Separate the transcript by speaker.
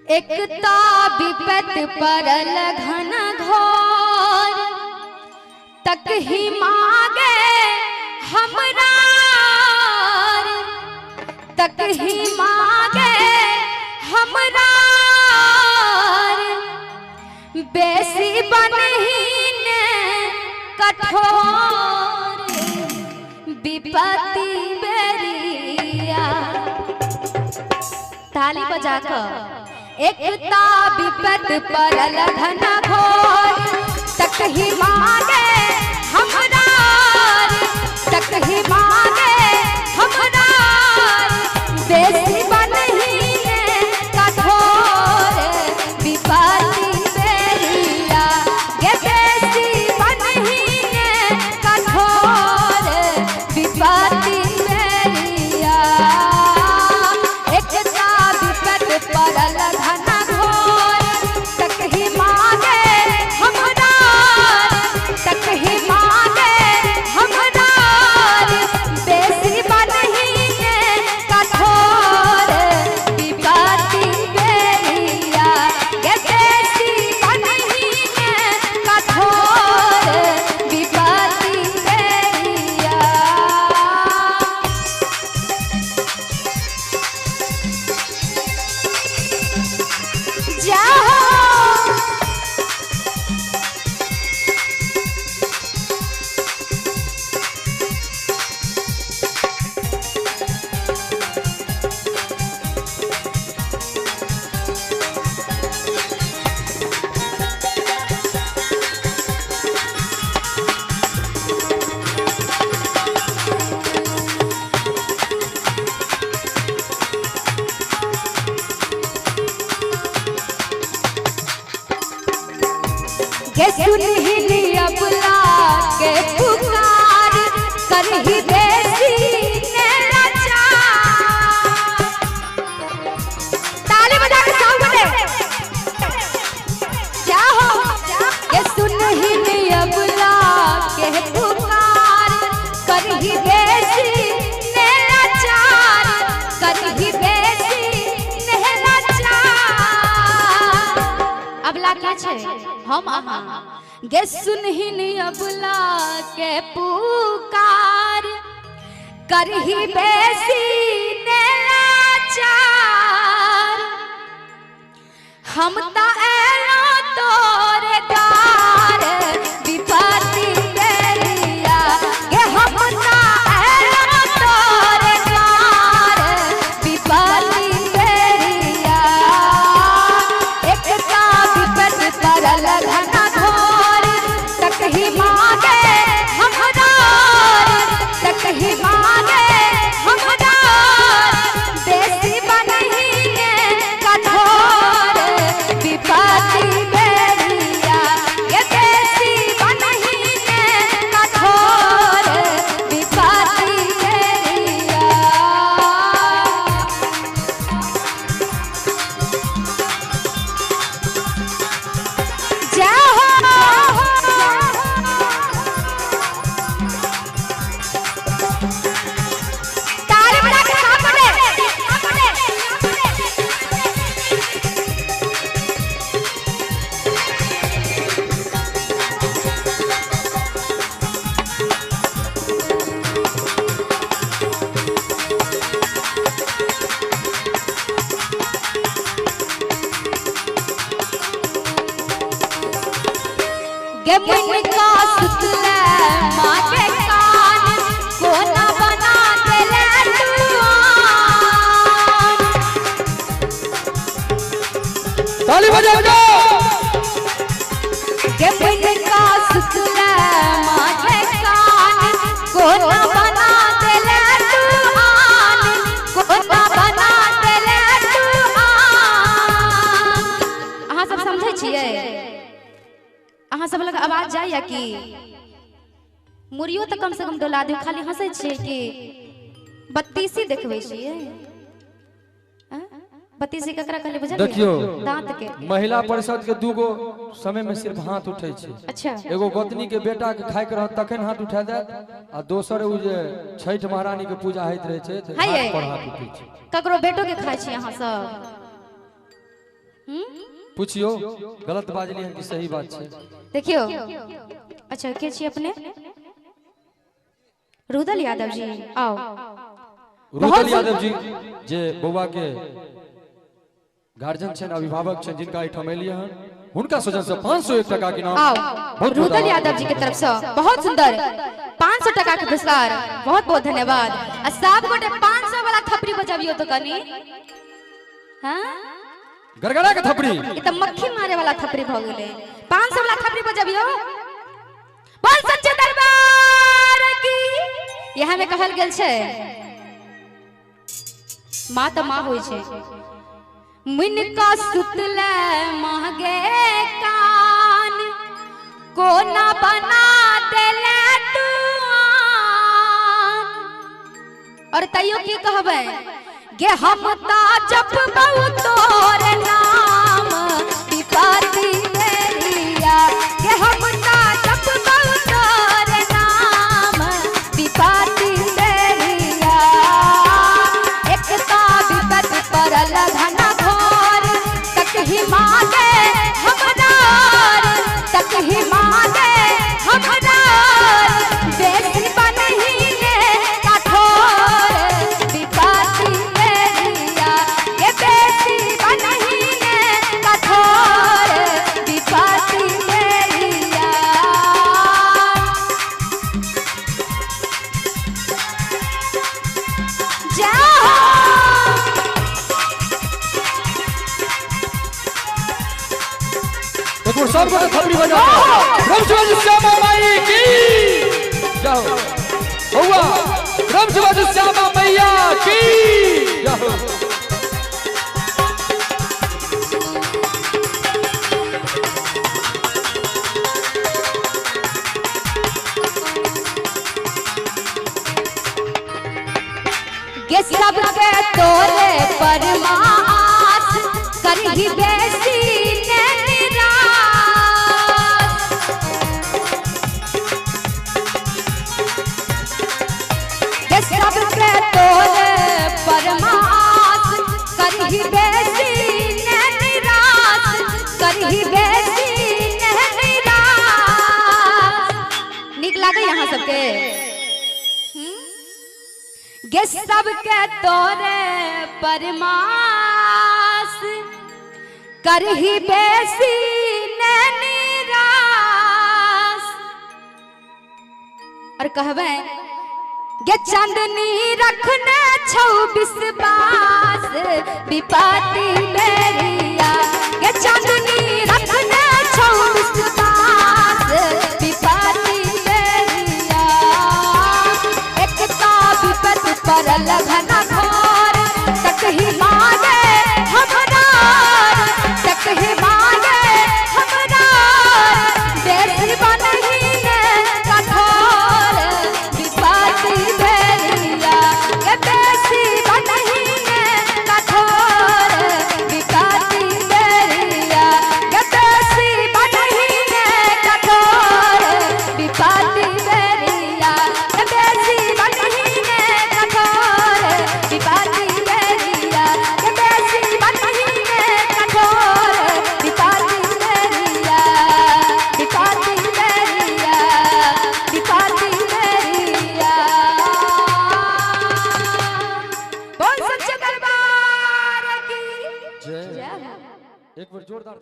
Speaker 1: एकता विपत परल घन घोर तक ही मांगे हमरा तक ही मांगे हमरा बेसी बनहीन कठोर विपत्ति बेरिया। ताली बजाकर एकता विपत परल घन घोर तक ही मांगे हमरा तक ही मांगे हमरा बेसी बनहीन कठोर विपत्ति बेरिया गे बेसी बनहीन कठोर विपत्ति बेरिया। एकता विपत परल घन घोर तक ही मांगे हमरा तक ही मांगे हमरा बेसी बनहीन कठोर विपत्ति बेरिया गे बेसी बनहीन कठोर विपत्ति बेरिया। जाओ के सुनहिनी अबला के पुकार करही बेसी ने लाचार। ताली बजा के साउंड बने जाओ के सुनहिनी अबला के पुकार करही बेसी ने लाचार करही बेसी ने लाचार। अबला क्या छे हम आहा गे सुनहिनी अबला के पुकार करही बेसी ने लाचार। हम ता एलो तोरे द्वार विपत्ति बेरिया गे हम ता एलो तोरे द्वार विपत्ति बेरिया। एकता विपत परल घन घोर तक ही मांगे हमरा तक ही मांगे हमरा बेसी बनहीन कठोर विपत्ति बेरिया गे बेसी बनहीन कठोर विपत्ति बेरिया। जाओ ताली बजा के साथ बने गे मन का सुतले माँ के कान कोना बना देले तुआन।
Speaker 2: ताली बजाओ
Speaker 1: गे मन का सुतले माँ के कान कोना बना देले तुआन कोना बना देले तुआन। अहाँ सब समझै छियै अहाँ सब लग आवाज जाइया कि मुरियो तो कम से कम डोला दियो खाली हंसै छियै कि बत्तीसी देखबै छियै। बत्तीसी ककरा कहले बुझलियै
Speaker 2: देखियो
Speaker 1: दांत के
Speaker 2: महिला परिषद के दूगो समय में सिर्फ हाथ उठै छै।
Speaker 1: अच्छा
Speaker 2: एगो गोतनी के बेटा के खाय के रह तखन हाथ उठा देत आ दोसर उ जे छठ महारानी के पूजा होइत रहे छै त हाथ पर हाथ उठै छै।
Speaker 1: ककरो बेटो के खाय छी अहाँ सब
Speaker 2: पूछियो गलत बाजली है कि सही बात है।
Speaker 1: देखियो अच्छा के छी अपने रुदल यादव जी आओ
Speaker 2: रुदल यादव जी जे बउआ के गार्जियन छन अभिभावक छन जिनका एठाम एलिए हन हुनका सजन से 501 टका के नाम
Speaker 1: आओ रुदल यादव जी के तरफ से बहुत सुंदर 500 टका के पुरस्कार बहुत बहुत धन्यवाद। आ सब गोटे 500 वाला थपड़ी बजाबियो तो कनी हां
Speaker 2: गरगड़ा के थपड़ी
Speaker 1: ई त मक्खी मारे वाला थपड़ी भ गेले 500 वाला थपड़ी बजाबियो बोल सच्चे दरबार की। यहाँ में कहल गेल छै माँ त माँ होय छै मुन का सुतले महगे कान कोना बना देले तू और तैयो की कहबे गे हम ता जप बहु तोर नाम विपत्ति मेरिया गे हम ता जप बहु तोर नाम विपत्ति मेरिया एक ता विपत्ति परल घना घोर तक ही मांगे हमदार तक ही मांगे हमदार बेसी बनही ने कठोर विपत्ति मेरिया के बेसी बनही ने कठोर विपत्ति मेरिया।
Speaker 2: एक बार सब को थपड़ी बजा रमसवाज श्यामा माई की जाओ बउआ रमसवाज श्यामा मैया की जाओ।
Speaker 1: गे सब के तोरे परमास करही बेसी ने निराश गे सब के तोरे परमास करही बेसी ने निराश करही बेसी ने निराश। नीक लागे यहाँ सबके गे सबके तोरे परमास करही बेसी ने निराश और कहबे गे चांदनी रखने 26 बास विपत्ति मेरिया गे चांदनी रखने 26 बास विपत्ति मेरिया एक ता विपत्ति परल घना घोर तक ही मांगे हमदार तक ही मांगे हमदार बेसी बनही ने कठोर विपत्ति मेरिया के बेसी बनही ने कठोर विपत्ति मेरिया के बेसी बनही ने कठोर विपत्ति मेरिया के बेसी बनही ने कठोर विपत्ति मेरिया के बेसी बनही ने कठोर विपत्ति मेरिया विपत्ति मेरिया विपत्ति मेरिया। बोल सच्चे दरबार की
Speaker 2: जय
Speaker 1: जय हो।
Speaker 2: एक बार जोरदार